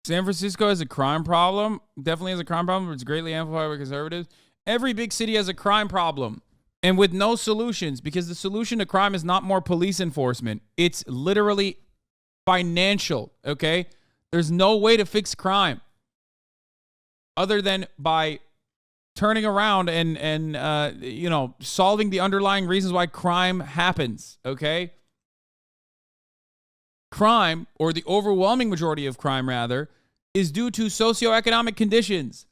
San Francisco has a crime problem. Definitely has a crime problem, but it's greatly amplified by conservatives. Every big city has a crime problem. And with no solutions, because the solution to crime is not more police enforcement. It's literally financial, okay? There's no way to fix crime other than by turning around and solving the underlying reasons why crime happens, okay? Crime, or the overwhelming majority of crime, rather, is due to socioeconomic conditions.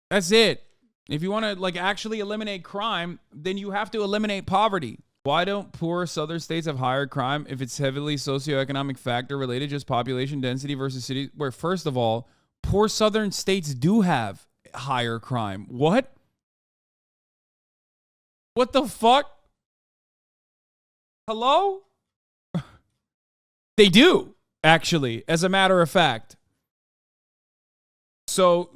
That's it. If you want to actually eliminate crime, then you have to eliminate poverty. Why don't poor southern states have higher crime if it's heavily socioeconomic factor related, just population density versus cities? Where, first of all, poor southern states do have higher crime. What? What the fuck? Hello? They do, actually, as a matter of fact. So,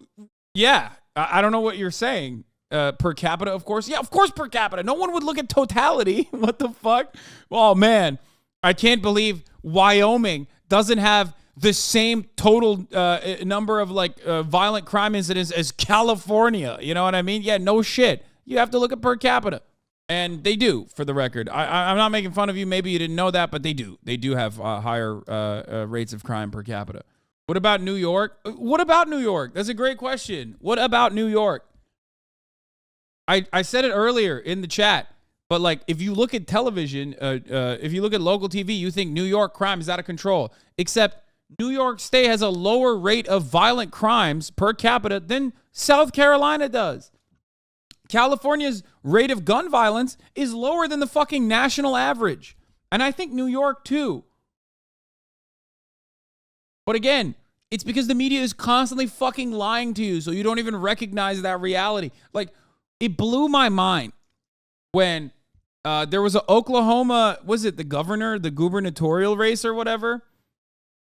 yeah. I don't know what you're saying. Per capita, of course. Yeah, of course per capita. No one would look at totality. What the fuck? Oh, man. I can't believe Wyoming doesn't have the same total number of violent crime incidents as California. You know what I mean? Yeah, no shit. You have to look at per capita. And they do, for the record. I'm not making fun of you. Maybe you didn't know that, but they do. They do have higher rates of crime per capita. What about New York? What about New York? That's a great question. What about New York? I said it earlier in the chat, but if you look at television, if you look at local TV, you think New York crime is out of control. Except New York State has a lower rate of violent crimes per capita than South Carolina does. California's rate of gun violence is lower than the fucking national average. And I think New York too. But again, it's because the media is constantly fucking lying to you, so you don't even recognize that reality. It blew my mind when there was an Oklahoma, was it the gubernatorial race or whatever?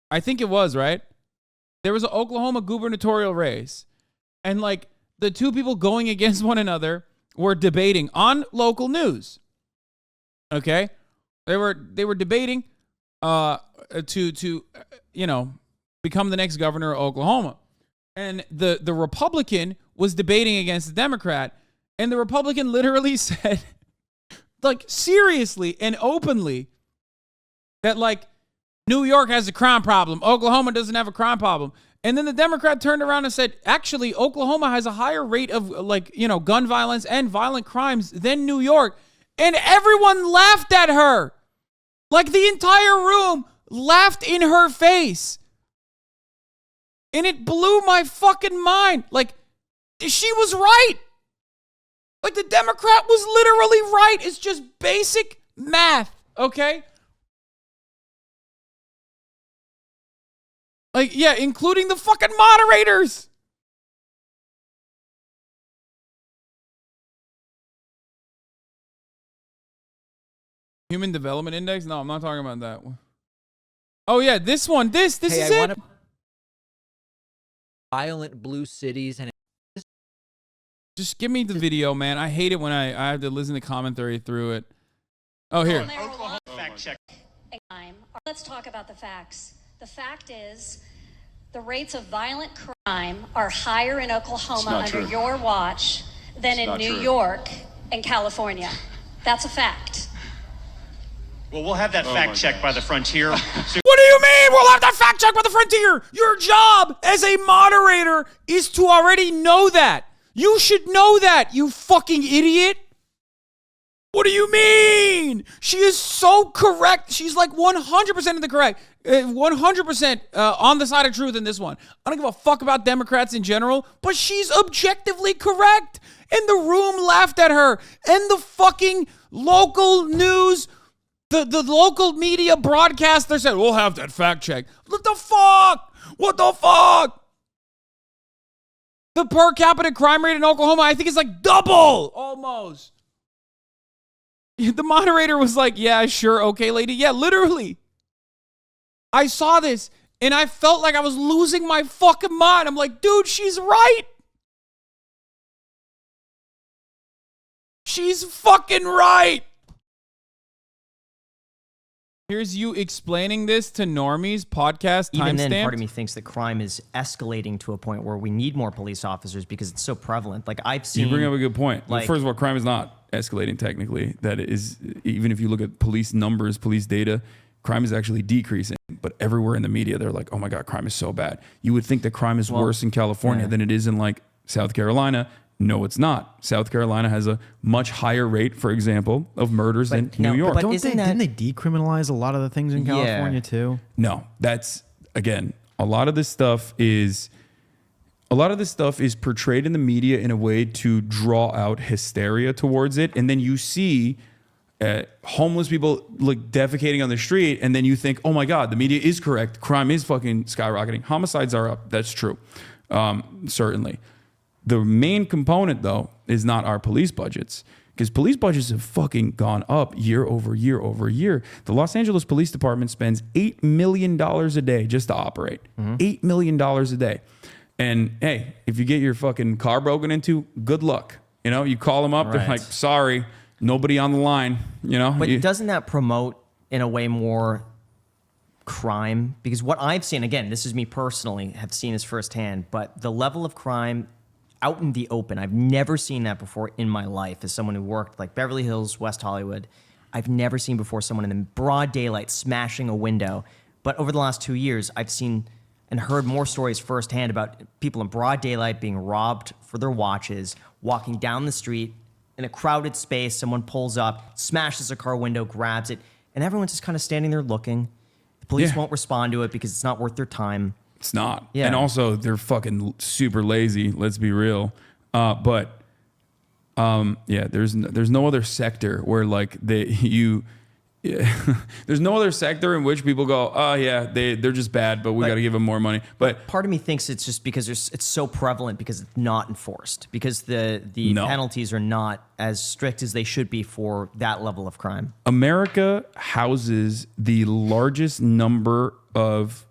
I think it was, right? There was an Oklahoma gubernatorial race. And the two people going against one another were debating on local news. Okay? They were debating to become the next governor of Oklahoma. And the Republican was debating against the Democrat, and the Republican literally said, seriously and openly, that New York has a crime problem. Oklahoma doesn't have a crime problem. And then the Democrat turned around and said, actually, Oklahoma has a higher rate of gun violence and violent crimes than New York. And everyone laughed at her. The entire room laughed in her face. And it blew my fucking mind. She was right. The Democrat was literally right. It's just basic math, okay? Yeah, including the fucking moderators. Human Development Index? No, I'm not talking about that one. Oh, yeah, this one. This is it. Violent blue cities and just give me the video, man. I hate it when I have to listen to commentary through it. Oh, here. Fact check. Let's talk about the facts. The fact is, the rates of violent crime are higher in Oklahoma under your watch than in New York and California. That's a fact. Well, we'll have that fact checked by the Frontier. What do you mean we'll have that fact checked by the Frontier? Your job as a moderator is to already know that. You should know that, you fucking idiot. What do you mean? She is so correct. She's 100% of the correct. 100% on the side of truth in this one. I don't give a fuck about Democrats in general, but she's objectively correct. And the room laughed at her. And the fucking local news, the local media broadcaster said, we'll have that fact check. What the fuck? What the fuck? The per capita crime rate in Oklahoma, I think, is double, almost. The moderator was like, yeah, sure, okay, lady. Yeah, literally. I saw this, and I felt like I was losing my fucking mind. I'm like, dude, she's right. She's fucking right. Here's you explaining this to normies, podcast Even then, timestamp. part of me thinks that crime is escalating to a point where we need more police officers because it's so prevalent. Like I've seen. You bring up a good point. Like, First of all, crime is not escalating technically. That is, even if you look at police numbers, police data, crime is actually decreasing. But everywhere in the media, they're like, oh my God, crime is so bad. You would think that crime is worse in California than it is in like South Carolina. No, it's not. South Carolina has a much higher rate, for example, of murders than New York. But Didn't they decriminalize a lot of the things in California too? No, that's, again, a lot of this stuff is portrayed in the media in a way to draw out hysteria towards it. And then you see homeless people like defecating on the street. And then you think, oh my God, the media is correct. Crime is fucking skyrocketing. Homicides are up. That's true. Certainly. The main component, though, is not our police budgets, because police budgets have fucking gone up year over year over year. The Los Angeles Police Department spends $8 million a day just to operate. $8 million a day. And hey, if you get your fucking car broken into, good luck. You know, you call them up, they're like, sorry, nobody on the line. You know, But doesn't that promote, in a way, more crime? Because what I've seen, again, this is me personally, have seen this firsthand, but the level of crime out in the open, I've never seen that before in my life as someone who worked like Beverly Hills, West Hollywood. I've never seen before someone in the broad daylight smashing a window. But over the last 2 years, I've seen and heard more stories firsthand about people in broad daylight being robbed for their watches, walking down the street in a crowded space. Someone pulls up, smashes a car window, grabs it, and everyone's just kind of standing there looking. The police won't respond to it because it's not worth their time. It's not. Yeah. And also, they're fucking super lazy. Let's be real. There's no other sector where like there's no other sector in which people go, oh yeah, they're just bad, but we got to give them more money. But part of me thinks it's just because it's so prevalent because it's not enforced, because the penalties are not as strict as they should be for that level of crime. America houses the largest number of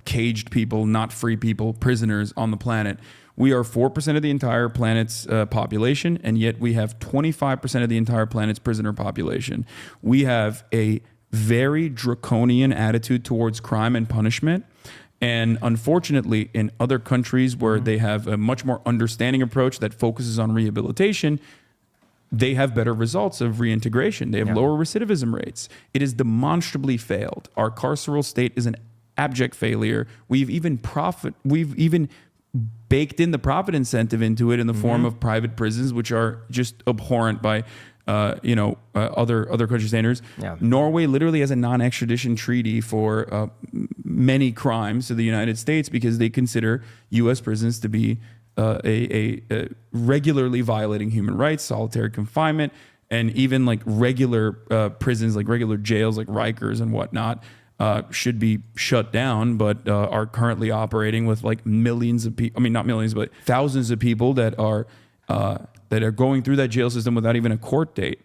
caged people, not free people, prisoners on the planet. We are 4% of the entire planet's population, and yet we have 25% of the entire planet's prisoner population. We have a very draconian attitude towards crime and punishment. And unfortunately, in other countries where they have a much more understanding approach that focuses on rehabilitation, they have better results of reintegration. They have lower recidivism rates. It is demonstrably failed. Our carceral state is an abject failure. We've even baked in the profit incentive into it in the form of private prisons, which are just abhorrent by other country standards. Norway literally has a non-extradition treaty for many crimes to the United States because they consider U.S. prisons to be a regularly violating human rights, solitary confinement, and even like regular prisons, like regular jails, like Rikers and whatnot. Should be shut down, but are currently operating with like millions of people. I mean, not millions, but thousands of people that are going through that jail system without even a court date.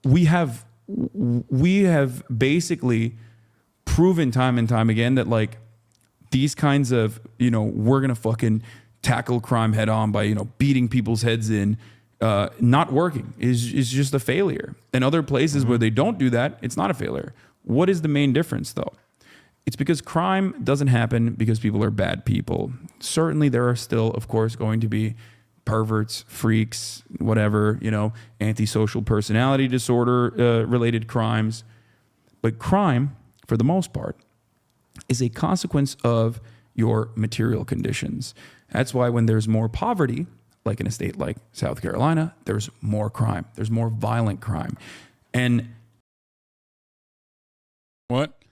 We have basically proven time and time again that like these kinds of we're gonna fucking tackle crime head on by beating people's heads in. Not working is just a failure. In other places where they don't do that, it's not a failure. What is the main difference, though? It's because crime doesn't happen because people are bad people. Certainly, there are still, of course, going to be perverts, freaks, whatever, antisocial personality disorder related crimes. But crime, for the most part, is a consequence of your material conditions. That's why when there's more poverty, like in a state like South Carolina, there's more crime. There's more violent crime. And what?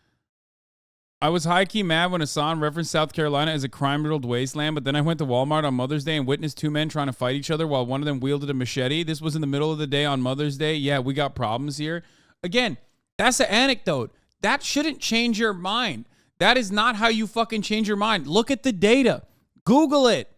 I was high-key mad when Hasan referenced South Carolina as a crime-riddled wasteland, but then I went to Walmart on Mother's Day and witnessed two men trying to fight each other while one of them wielded a machete. This was in the middle of the day on Mother's Day. Yeah, we got problems here. Again, that's an anecdote. That shouldn't change your mind. That is not how you fucking change your mind. Look at the data. Google it.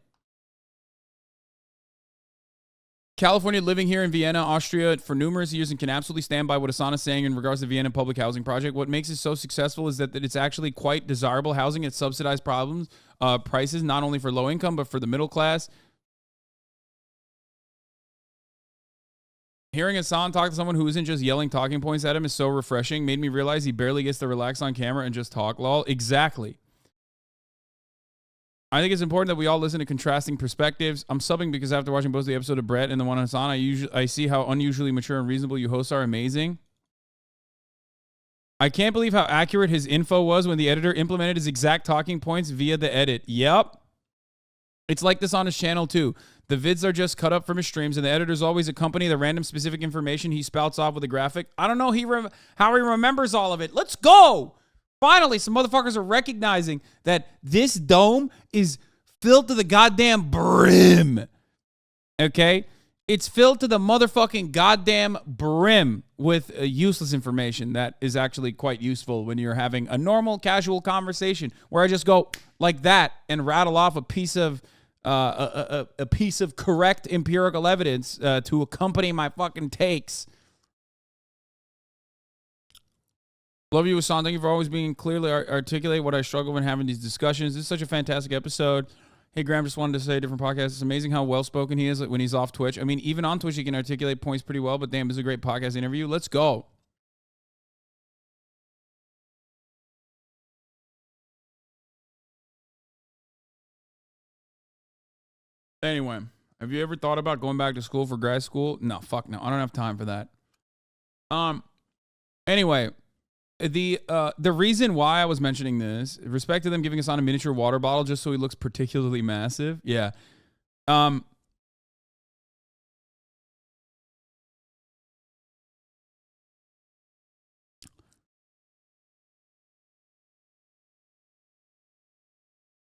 California, living here in Vienna, Austria for numerous years, and can absolutely stand by what Hasan is saying in regards to the Vienna public housing project. What makes it so successful is that it's actually quite desirable housing at subsidized prices, not only for low income, but for the middle class. Hearing Hasan talk to someone who isn't just yelling talking points at him is so refreshing. Made me realize he barely gets to relax on camera and just talk. Lol. Exactly. I think it's important that we all listen to contrasting perspectives. I'm subbing because after watching both the episode of Brett and the one on Hasan, I see how unusually mature and reasonable you hosts are. Amazing. I can't believe how accurate his info was when the editor implemented his exact talking points via the edit. Yep. It's like this on his channel too. The vids are just cut up from his streams, and the editors always accompany the random specific information he spouts off with a graphic. I don't know how he remembers all of it. Let's go. Finally, some motherfuckers are recognizing that this dome is filled to the goddamn brim. Okay? It's filled to the motherfucking goddamn brim with useless information that is actually quite useful when you're having a normal, casual conversation where I just go like that and rattle off a piece of correct empirical evidence to accompany my fucking takes. Love you, Hasan. Thank you for always being clearly articulate what I struggle when having these discussions. This is such a fantastic episode. Hey, Graham, just wanted to say a different podcast. It's amazing how well-spoken he is when he's off Twitch. I mean, even on Twitch, he can articulate points pretty well, but damn, this is a great podcast interview. Let's go. Anyway, have you ever thought about going back to school for grad school? No, fuck no. I don't have time for that. Anyway, the reason why I was mentioning this, respect to them giving us on a miniature water bottle just so he looks particularly massive. Yeah.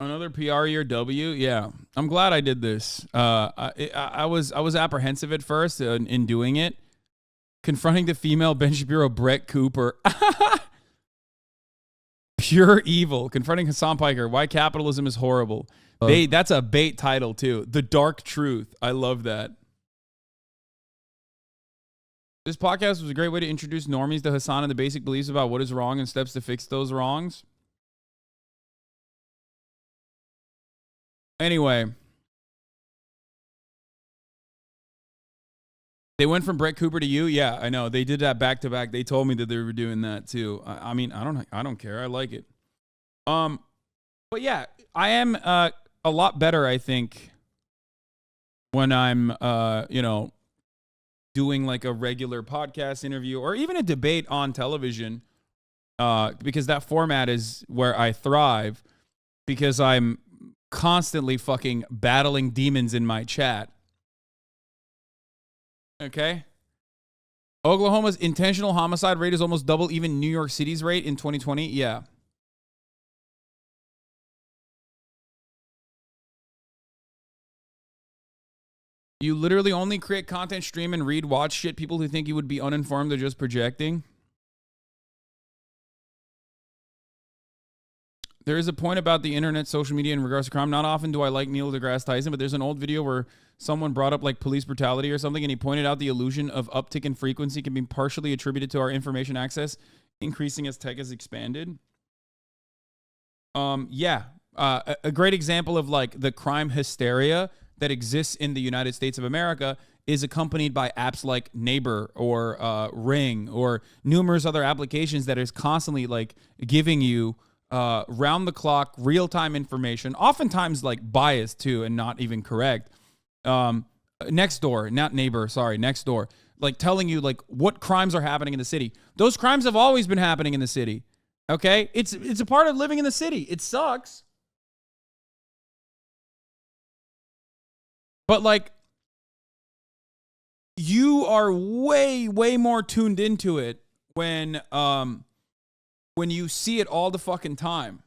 Another PR year W. Yeah, I'm glad I did this. I was apprehensive at first in doing it. Confronting the female Ben Shapiro, Brett Cooper. Pure evil. Confronting Hasan Piker. Why capitalism is horrible. That's a bait title too. The Dark Truth. I love that. This podcast was a great way to introduce normies to Hasan and the basic beliefs about what is wrong and steps to fix those wrongs. Anyway, they went from Brett Cooper to you. Yeah, I know. They did that back to back. They told me that they were doing that too. I mean, I don't care. I like it. But yeah, I am a lot better, I think, when I'm doing like a regular podcast interview or even a debate on television, because that format is where I thrive, because I'm constantly fucking battling demons in my chat. Okay. Oklahoma's intentional homicide rate is almost double even New York City's rate in 2020. Yeah. You literally only create content, stream, and read, watch shit people who think you would be uninformed are just projecting. There is a point about the internet, social media in regards to crime. Not often do I like Neil deGrasse Tyson, but there's an old video where someone brought up like police brutality or something, and he pointed out the illusion of uptick in frequency can be partially attributed to our information access increasing as tech has expanded. A great example of like the crime hysteria that exists in the United States of America is accompanied by apps like Neighbor or Ring or numerous other applications that is constantly like giving you round the clock, real time information, oftentimes like biased too and not even correct. Next door, not Neighbor, sorry, Next Door, like telling you like what crimes are happening in the city. Those crimes have always been happening in the city. Okay? It's a part of living in the city. It sucks. But like you are way, way more tuned into it when you see it all the fucking time.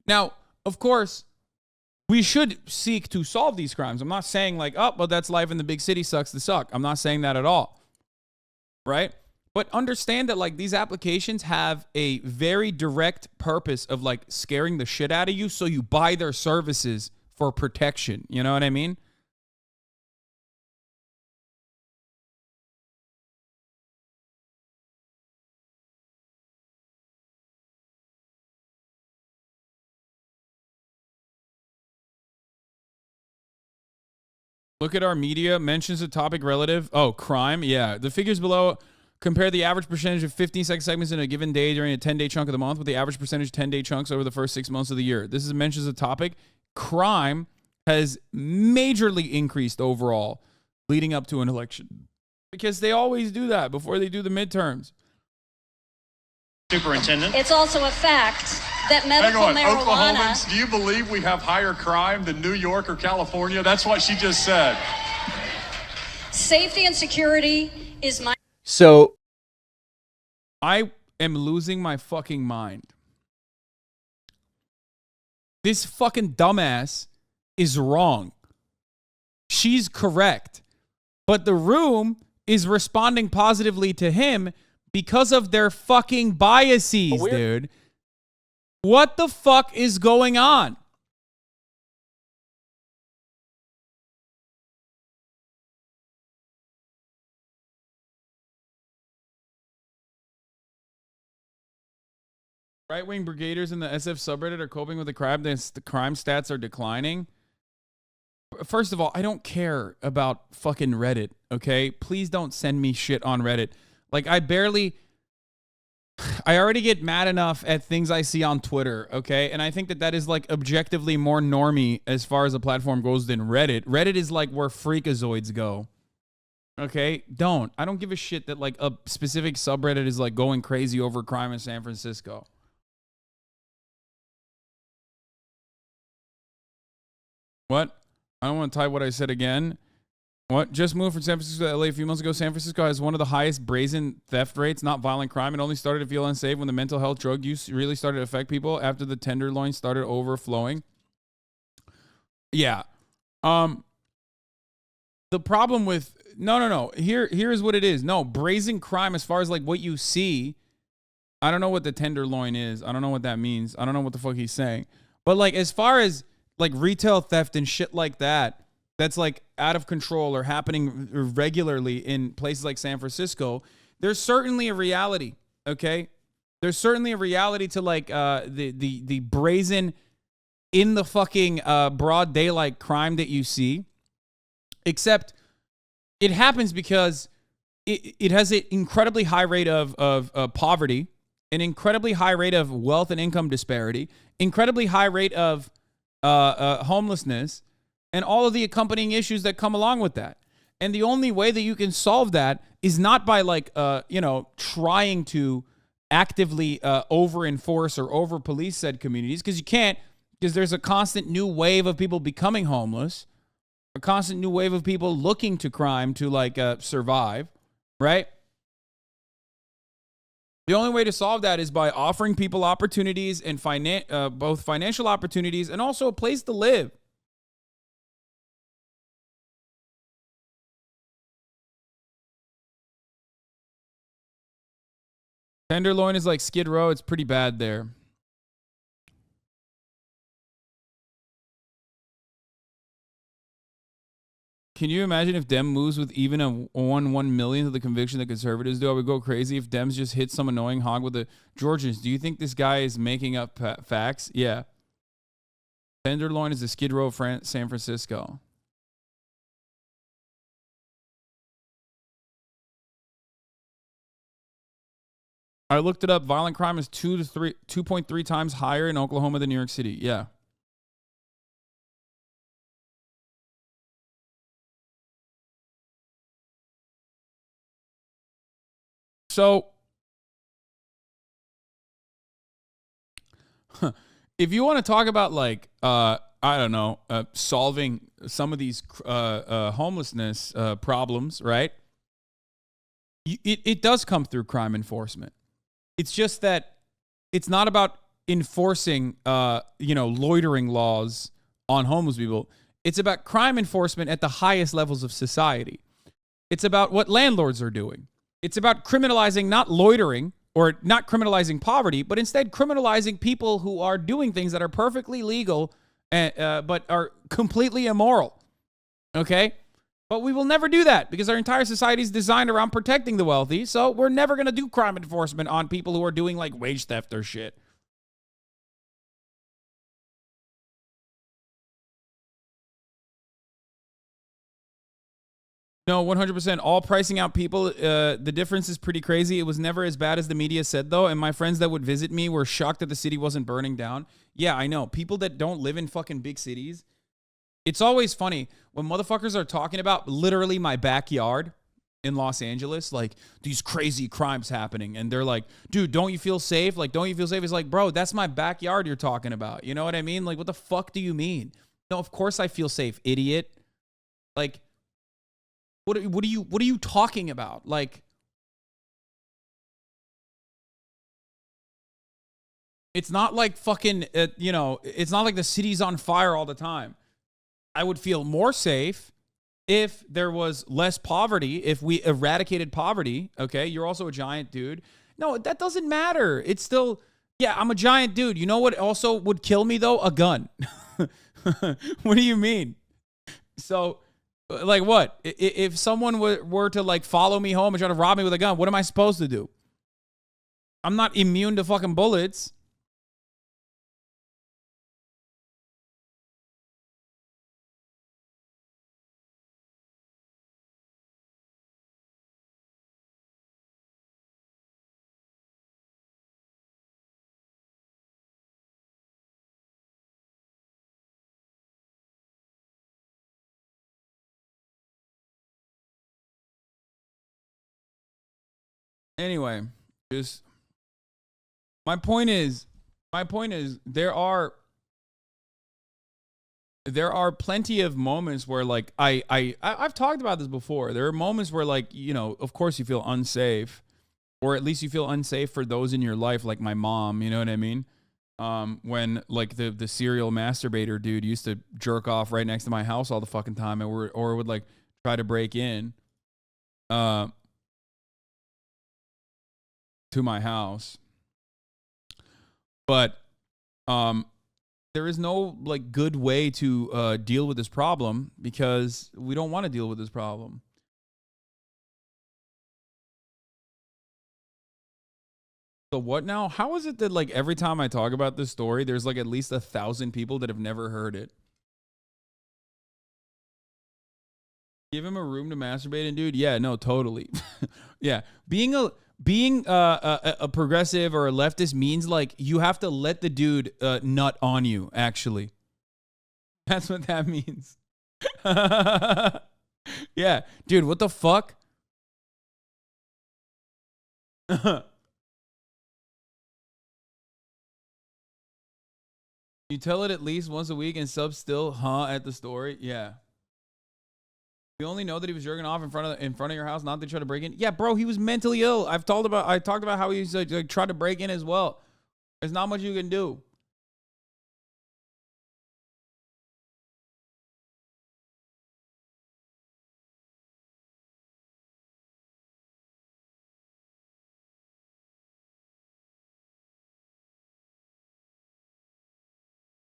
Now, of course, we should seek to solve these crimes. I'm not saying like, oh, well, that's life in the big city, sucks to suck. I'm not saying that at all. Right? But understand that like these applications have a very direct purpose of like scaring the shit out of you so you buy their services for protection. You know what I mean? Look at our media. Mentions a topic relative. Oh, crime. Yeah. The figures below compare the average percentage of 15-second segments in a given day during a 10-day chunk of the month with the average percentage 10-day chunks over the first 6 months of the year. This is mentions a topic. Crime has majorly increased overall leading up to an election because they always do that before they do the midterms. Superintendent. It's also a fact that medical Hang on, marijuana. Oklahomans, do you believe we have higher crime than New York or California? That's what she just said. Safety and security is my. So I am losing my fucking mind. This fucking dumbass is wrong. She's correct. But the room is responding positively to him because of their fucking biases, dude. What the fuck is going on? Right-wing brigaders in the SF subreddit are coping with the crime. The crime stats are declining. First of all, I don't care about fucking Reddit, okay? Please don't send me shit on Reddit. Like, I already get mad enough at things I see on Twitter, okay? And I think that is, like, objectively more normie as far as a platform goes than Reddit. Reddit is, like, where freakazoids go, okay? I don't give a shit that, like, a specific subreddit is, like, going crazy over crime in San Francisco. What? I don't want to type what I said again. What? Just moved from San Francisco to LA a few months ago. San Francisco has one of the highest brazen theft rates, not violent crime. It only started to feel unsafe when the mental health drug use really started to affect people after the tenderloin started overflowing. Yeah. The problem with no. Here is what it is. No, brazen crime as far as like what you see. I don't know what the tenderloin is. I don't know what that means. I don't know what the fuck he's saying. But like as far as like retail theft and shit like that, that's like out of control or happening regularly in places like San Francisco, there's certainly a reality, okay? There's certainly a reality to like the brazen in the fucking broad daylight crime that you see, except it happens because it has an incredibly high rate of poverty, an incredibly high rate of wealth and income disparity, incredibly high rate of homelessness, and all of the accompanying issues that come along with that. And the only way that you can solve that is not by like, trying to actively over-enforce or over-police said communities, because you can't, because there's a constant new wave of people becoming homeless, a constant new wave of people looking to crime to like survive, right? The only way to solve that is by offering people opportunities and both financial opportunities and also a place to live. Tenderloin is like Skid Row. It's pretty bad there. Can you imagine if Dem moves with even a 1 millionth of the conviction that conservatives do? I would go crazy if Dems just hit some annoying hog with the Georgians. Do you think this guy is making up facts? Yeah. Tenderloin is the Skid Row of San Francisco. I looked it up. Violent crime is 2.3 times higher in Oklahoma than New York City. Yeah. So, if you want to talk about like, I don't know, solving some of these homelessness problems, right? It does come through crime enforcement. It's just that it's not about enforcing, loitering laws on homeless people. It's about crime enforcement at the highest levels of society. It's about what landlords are doing. It's about criminalizing not loitering or not criminalizing poverty, but instead criminalizing people who are doing things that are perfectly legal, but are completely immoral. Okay? But we will never do that because our entire society is designed around protecting the wealthy. So we're never going to do crime enforcement on people who are doing like wage theft or shit. No, 100%. All pricing out people. The difference is pretty crazy. It was never as bad as the media said, though. And my friends that would visit me were shocked that the city wasn't burning down. Yeah, I know. People that don't live in fucking big cities. It's always funny when motherfuckers are talking about literally my backyard in Los Angeles, like these crazy crimes happening. And they're like, dude, don't you feel safe? Like, don't you feel safe? It's like, bro, that's my backyard you're talking about. You know what I mean? Like, what the fuck do you mean? No, of course I feel safe, idiot. Like, what are you talking about? Like, it's not like fucking, it's not like the city's on fire all the time. I would feel more safe if there was less poverty, if we eradicated poverty. Okay, you're also a giant dude. No, that doesn't matter. It's still, yeah, I'm a giant dude. You know what also would kill me, though? A gun. What do you mean? So, like what? If someone were to like follow me home and try to rob me with a gun, what am I supposed to do? I'm not immune to fucking bullets. Anyway, just my point is there are plenty of moments where like I've talked about this before. There are moments where like, of course you feel unsafe, or at least you feel unsafe for those in your life, like my mom, you know what I mean? When like the serial masturbator dude used to jerk off right next to my house all the fucking time, or would like try to break in to my house. But there is no like good way to deal with this problem, because we don't want to deal with this problem. So what now? How is it that like every time I talk about this story, there's like at least 1,000 people that have never heard it? Give him a room to masturbate in, dude. Yeah, no, totally. Yeah, being a progressive or a leftist means like you have to let the dude nut on you. Actually, that's what that means. Yeah, dude. What the fuck? You tell it at least once a week and sub still, at the story. Yeah. You only know that he was jerking off in front of your house, not to try to break in. Yeah, bro, he was mentally ill. I talked about how he's like tried to break in as well. There's not much you can do.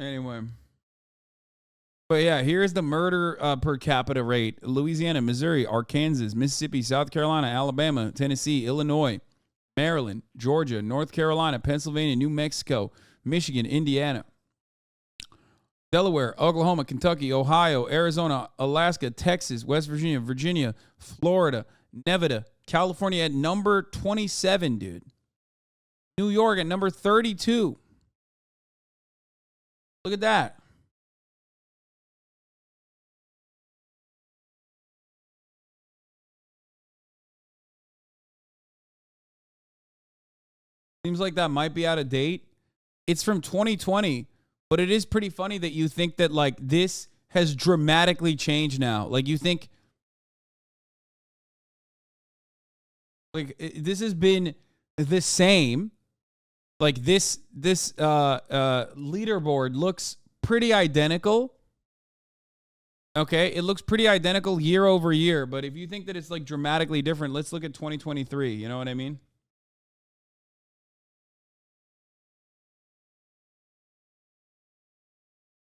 Anyway. But yeah, here's the murder per capita rate. Louisiana, Missouri, Arkansas, Mississippi, South Carolina, Alabama, Tennessee, Illinois, Maryland, Georgia, North Carolina, Pennsylvania, New Mexico, Michigan, Indiana, Delaware, Oklahoma, Kentucky, Ohio, Arizona, Alaska, Texas, West Virginia, Virginia, Florida, Nevada, California at number 27, dude. New York at number 32. Look at that. Seems like that might be out of date. It's from 2020, but it is pretty funny that you think that like this has dramatically changed now. Like you think like this has been the same. Like this leaderboard looks pretty identical. Okay, it looks pretty identical year over year, but if you think that it's like dramatically different, let's look at 2023. You know what I mean?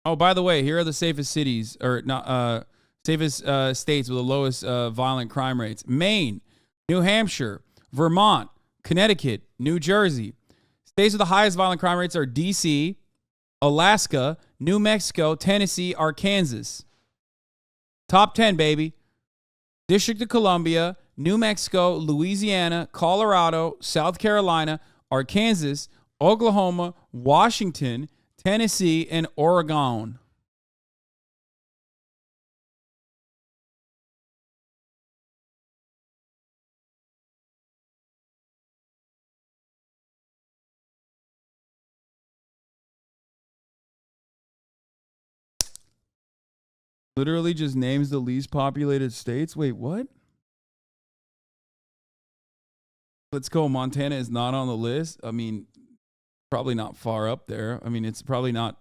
Oh, by the way, here are the safest cities, or not safest states with the lowest violent crime rates: Maine, New Hampshire, Vermont, Connecticut, New Jersey. States with the highest violent crime rates are D.C., Alaska, New Mexico, Tennessee, Arkansas. Top 10, baby. District of Columbia, New Mexico, Louisiana, Colorado, South Carolina, Arkansas, Oklahoma, Washington, Tennessee, and Oregon. Literally just names the least populated states. Wait, what? Let's go. Montana is not on the list. I mean, probably not far up there. I mean, it's probably not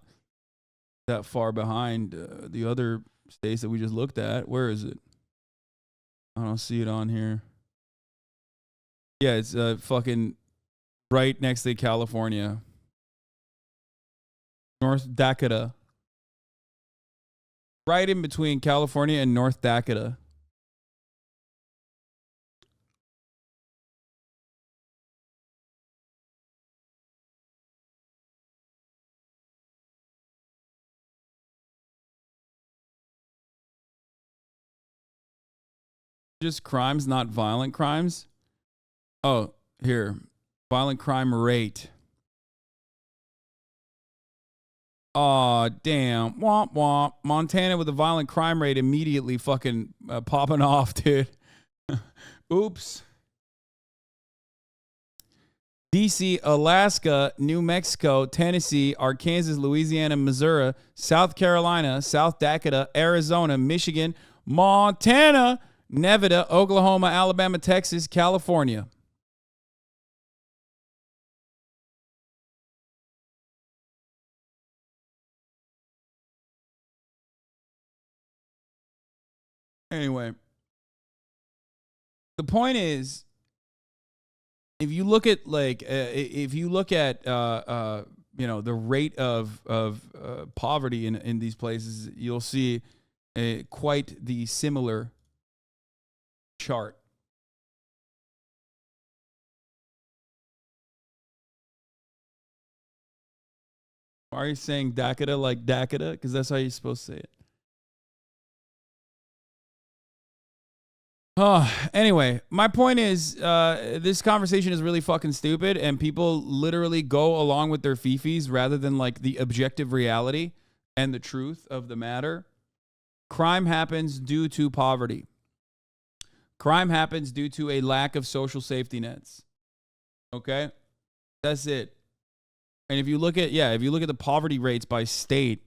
that far behind the other states that we just looked at. Where is it? I don't see it on here. Yeah, it's fucking right next to California. North Dakota. Right in between California and North Dakota. Just crimes, not violent crimes. Oh, here. Violent crime rate. Aw, damn. Womp womp. Montana with a violent crime rate immediately fucking popping off, dude. Oops. DC, Alaska, New Mexico, Tennessee, Arkansas, Louisiana, Missouri, South Carolina, South Dakota, Arizona, Michigan, Montana, Nevada, Oklahoma, Alabama, Texas, California. Anyway, the point is, if you look at you know, the rate of poverty in these places, you'll see quite the similar chart. Why are you saying Dakota like Dakota? Because that's how you're supposed to say it. Anyway, my point is, this conversation is really fucking stupid, and people literally go along with their fifis rather than like the objective reality and the truth of the matter. Crime happens due to poverty. Crime happens due to a lack of social safety nets. Okay? That's it. And if you look at the poverty rates by state,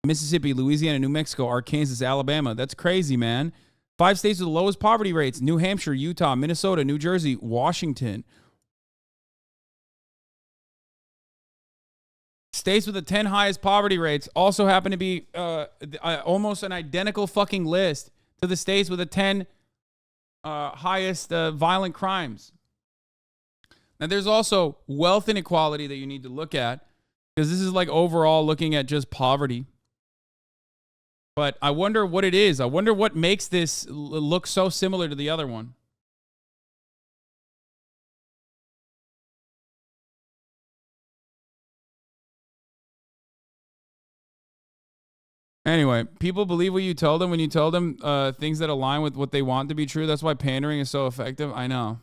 Mississippi, Louisiana, New Mexico, Arkansas, Alabama, that's crazy, man. 5 states with the lowest poverty rates: New Hampshire, Utah, Minnesota, New Jersey, Washington. States with the 10 highest poverty rates also happen to be almost an identical fucking list to the states with the 10 highest violent crimes. Now, there's also wealth inequality that you need to look at, because this is like overall looking at just poverty. But I wonder what it is. I wonder what makes this look so similar to the other one. Anyway, people believe what you tell them when you tell them things that align with what they want to be true. That's why pandering is so effective. I know.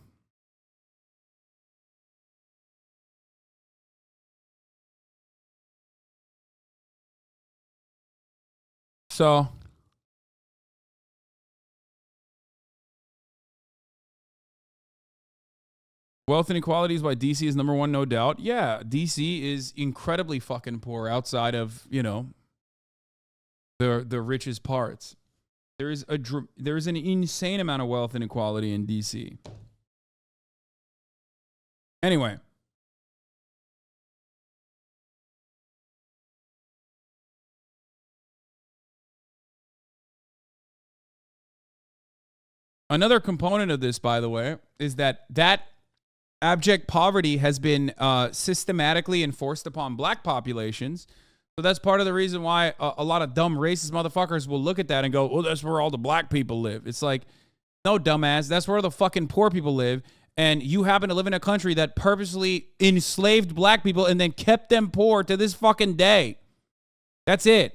So, wealth inequality is why DC is number one, no doubt. Yeah, DC is incredibly fucking poor outside of, you know, the richest parts. There is an insane amount of wealth inequality in DC. Anyway. Another component of this, by the way, is that abject poverty has been systematically enforced upon black populations. So that's part of the reason why a lot of dumb racist motherfuckers will look at that and go, "Oh, that's where all the black people live." It's like, no, dumbass, that's where the fucking poor people live. And you happen to live in a country that purposely enslaved black people and then kept them poor to this fucking day. That's it.